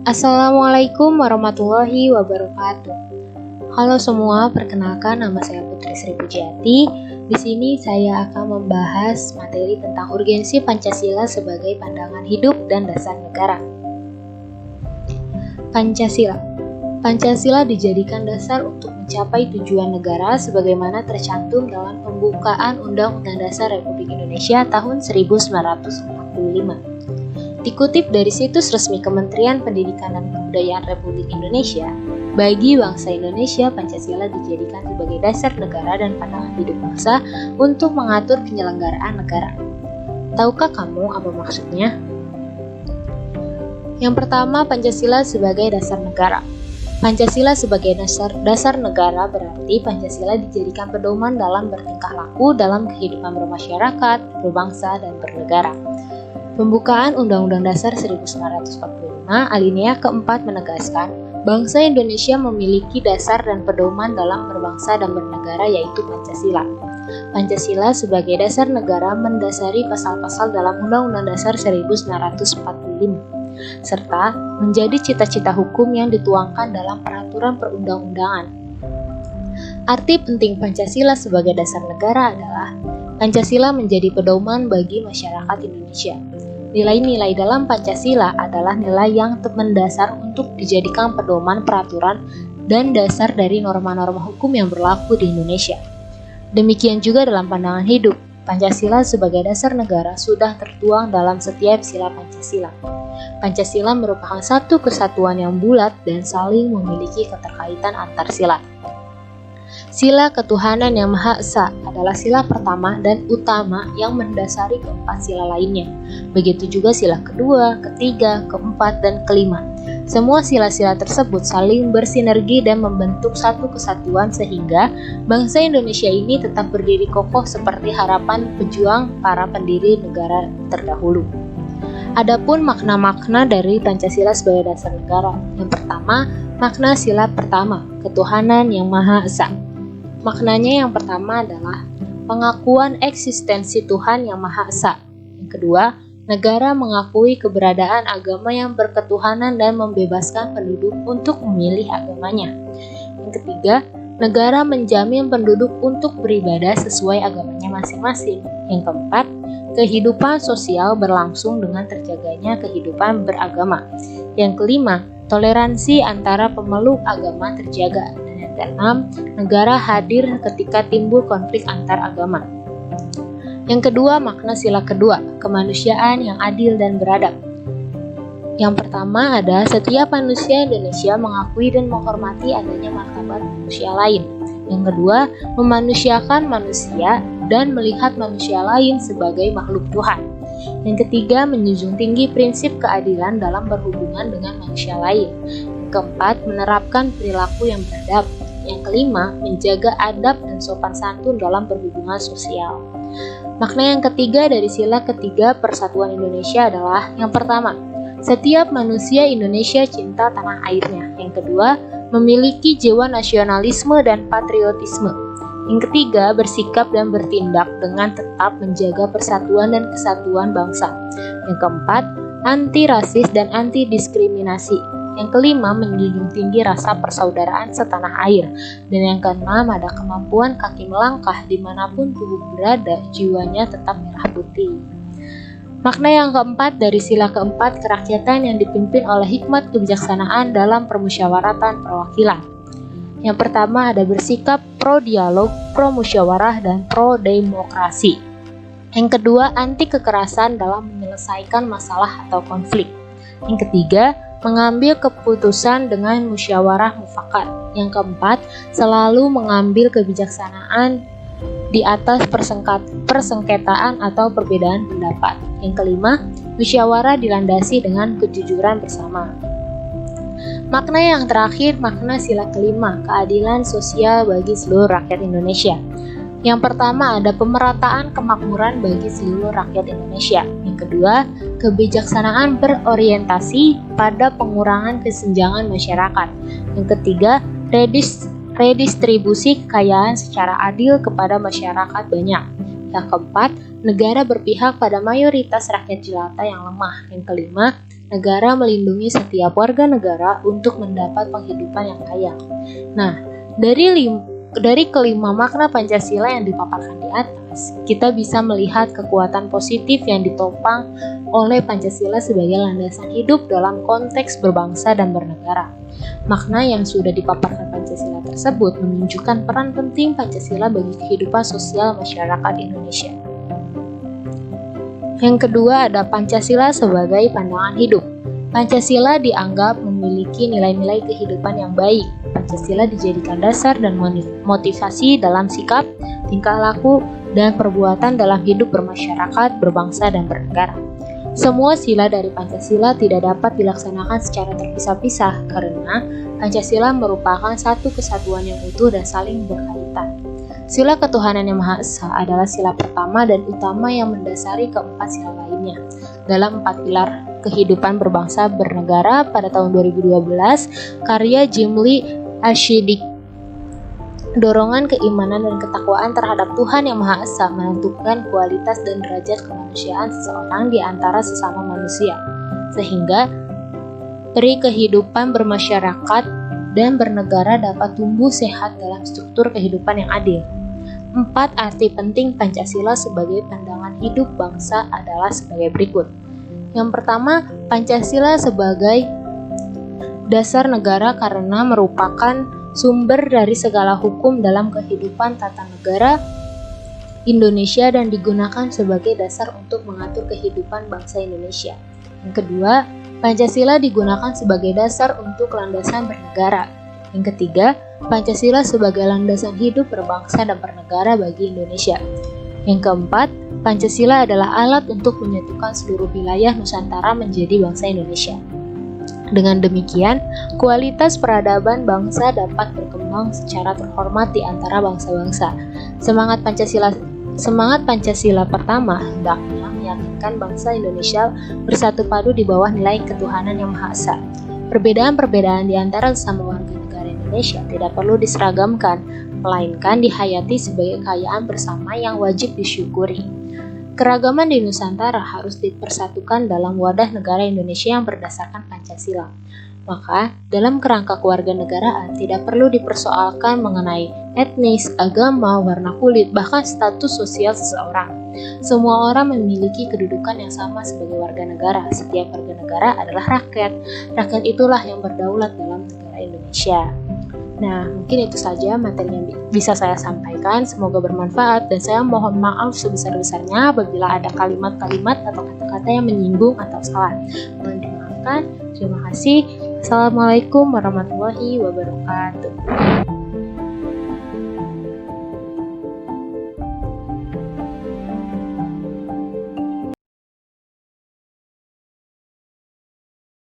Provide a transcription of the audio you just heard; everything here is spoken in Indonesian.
Assalamualaikum warahmatullahi wabarakatuh. Halo semua, perkenalkan nama saya Putri Sri Pujiati. Di sini saya akan membahas materi tentang urgensi Pancasila sebagai pandangan hidup dan dasar negara. Pancasila dijadikan dasar untuk mencapai tujuan negara sebagaimana tercantum dalam pembukaan Undang-Undang Dasar Republik Indonesia tahun 1945. Dikutip dari situs resmi Kementerian Pendidikan dan Kebudayaan Republik Indonesia, bagi bangsa Indonesia, Pancasila dijadikan sebagai dasar negara dan pandangan hidup bangsa untuk mengatur penyelenggaraan negara. Tahukah kamu apa maksudnya? Yang pertama, Pancasila sebagai dasar negara. Pancasila sebagai dasar negara berarti Pancasila dijadikan pedoman dalam bertingkah laku dalam kehidupan bermasyarakat, berbangsa, dan bernegara. Pembukaan Undang-Undang Dasar 1945 alinea keempat menegaskan bangsa Indonesia memiliki dasar dan pedoman dalam berbangsa dan bernegara yaitu Pancasila. Pancasila sebagai dasar negara mendasari pasal-pasal dalam Undang-Undang Dasar 1945 serta menjadi cita-cita hukum yang dituangkan dalam peraturan perundang-undangan. Arti penting Pancasila sebagai dasar negara adalah Pancasila menjadi pedoman bagi masyarakat Indonesia. Nilai-nilai dalam Pancasila adalah nilai yang mendasar untuk dijadikan pedoman peraturan dan dasar dari norma-norma hukum yang berlaku di Indonesia. Demikian juga dalam pandangan hidup, Pancasila sebagai dasar negara sudah tertuang dalam setiap sila Pancasila. Pancasila merupakan satu kesatuan yang bulat dan saling memiliki keterkaitan antar sila. Sila ketuhanan yang Maha Esa adalah sila pertama dan utama yang mendasari keempat sila lainnya. Begitu juga sila kedua, ketiga, keempat, dan kelima. Semua sila-sila tersebut saling bersinergi dan membentuk satu kesatuan sehingga bangsa Indonesia ini tetap berdiri kokoh seperti harapan pejuang para pendiri negara terdahulu. Adapun makna-makna dari Pancasila sebagai dasar negara. Yang pertama, makna sila pertama, ketuhanan yang Maha Esa. Maknanya yang pertama adalah pengakuan eksistensi Tuhan yang Maha Esa. Yang kedua, negara mengakui keberadaan agama yang berketuhanan dan membebaskan penduduk untuk memilih agamanya. Yang ketiga, negara menjamin penduduk untuk beribadah sesuai agamanya masing-masing. Yang keempat, kehidupan sosial berlangsung dengan terjaganya kehidupan beragama. Yang kelima, toleransi antara pemeluk agama terjaga. Dan yang keenam, negara hadir ketika timbul konflik antar agama. Yang kedua, makna sila kedua, kemanusiaan yang adil dan beradab. Yang pertama ada setiap manusia Indonesia mengakui dan menghormati adanya martabat manusia lain. Yang kedua, memanusiakan manusia dan melihat manusia lain sebagai makhluk Tuhan. Yang ketiga, menjunjung tinggi prinsip keadilan dalam berhubungan dengan manusia lain. Yang keempat, menerapkan perilaku yang beradab. Yang kelima, menjaga adab dan sopan santun dalam berhubungan sosial. Makna yang ketiga dari sila ketiga Persatuan Indonesia adalah yang pertama, setiap manusia Indonesia cinta tanah airnya. Yang kedua, memiliki jiwa nasionalisme dan patriotisme. Yang ketiga, bersikap dan bertindak dengan tetap menjaga persatuan dan kesatuan bangsa. Yang keempat, anti rasis dan anti diskriminasi. Yang kelima, menjunjung tinggi rasa persaudaraan setanah air. Dan yang keenam, ada kemampuan kaki melangkah dimanapun tubuh berada, jiwanya tetap merah putih. Makna yang keempat dari sila keempat, kerakyatan yang dipimpin oleh hikmat kebijaksanaan dalam permusyawaratan perwakilan. Yang pertama ada bersikap pro-dialog, pro-musyawarah, dan pro-demokrasi. Yang kedua, anti kekerasan dalam menyelesaikan masalah atau konflik. Yang ketiga, mengambil keputusan dengan musyawarah mufakat. Yang keempat, selalu mengambil kebijaksanaan di atas persengketaan atau perbedaan pendapat. Yang kelima, musyawarah dilandasi dengan kejujuran bersama. Makna yang terakhir, makna sila kelima, keadilan sosial bagi seluruh rakyat Indonesia. Yang pertama ada pemerataan kemakmuran bagi seluruh rakyat Indonesia. Yang kedua, kebijaksanaan berorientasi pada pengurangan kesenjangan masyarakat. Yang ketiga, redistribusi kekayaan secara adil kepada masyarakat banyak. Yang keempat, negara berpihak pada mayoritas rakyat jelata yang lemah. Yang kelima, Negara melindungi setiap warga negara untuk mendapat penghidupan yang layak. Nah, dari kelima makna Pancasila yang dipaparkan di atas, kita bisa melihat kekuatan positif yang ditopang oleh Pancasila sebagai landasan hidup dalam konteks berbangsa dan bernegara. Makna yang sudah dipaparkan Pancasila tersebut menunjukkan peran penting Pancasila bagi kehidupan sosial masyarakat Indonesia. Yang kedua ada Pancasila sebagai pandangan hidup. Pancasila dianggap memiliki nilai-nilai kehidupan yang baik. Pancasila dijadikan dasar dan motivasi dalam sikap, tingkah laku, dan perbuatan dalam hidup bermasyarakat, berbangsa, dan bernegara. Semua sila dari Pancasila tidak dapat dilaksanakan secara terpisah-pisah karena Pancasila merupakan satu kesatuan yang utuh dan saling berkaitan. Sila ketuhanan yang Maha Esa adalah sila pertama dan utama yang mendasari keempat sila lainnya. Dalam 4 pilar kehidupan berbangsa bernegara pada tahun 2012, karya Jim Lee Ashidik, dorongan keimanan dan ketakwaan terhadap Tuhan yang Maha Esa menentukan kualitas dan derajat kemanusiaan seseorang di antara sesama manusia, sehingga peri kehidupan bermasyarakat dan bernegara dapat tumbuh sehat dalam struktur kehidupan yang adil. 4 arti penting Pancasila sebagai pandangan hidup bangsa adalah sebagai berikut. Yang pertama, Pancasila sebagai dasar negara karena merupakan sumber dari segala hukum dalam kehidupan tata negara Indonesia dan digunakan sebagai dasar untuk mengatur kehidupan bangsa Indonesia. Yang kedua, Pancasila digunakan sebagai dasar untuk landasan bernegara. Yang ketiga, Pancasila sebagai landasan hidup berbangsa dan bernegara bagi Indonesia. Yang keempat, Pancasila adalah alat untuk menyatukan seluruh wilayah Nusantara menjadi bangsa Indonesia. Dengan demikian, kualitas peradaban bangsa dapat berkembang secara terhormat di antara bangsa-bangsa. Semangat Pancasila pertama hendaknya meyakinkan bangsa Indonesia bersatu padu di bawah nilai ketuhanan yang Maha Esa. Perbedaan-perbedaan di antara sesama warga negara Indonesia tidak perlu diseragamkan, melainkan dihayati sebagai kekayaan bersama yang wajib disyukuri. Keragaman di Nusantara harus dipersatukan dalam wadah negara Indonesia yang berdasarkan Pancasila. Maka, dalam kerangka kewarganegaraan tidak perlu dipersoalkan mengenai etnis, agama, warna kulit, bahkan status sosial seseorang. Semua orang memiliki kedudukan yang sama sebagai warga negara. Setiap warga negara adalah rakyat. Rakyat itulah yang berdaulat dalam negara Indonesia. Nah, mungkin itu saja materi yang bisa saya sampaikan. Semoga bermanfaat dan saya mohon maaf sebesar-besarnya apabila ada kalimat-kalimat atau kata-kata yang menyinggung atau salah. Mohon dimaafkan. Terima kasih. Assalamualaikum warahmatullahi wabarakatuh.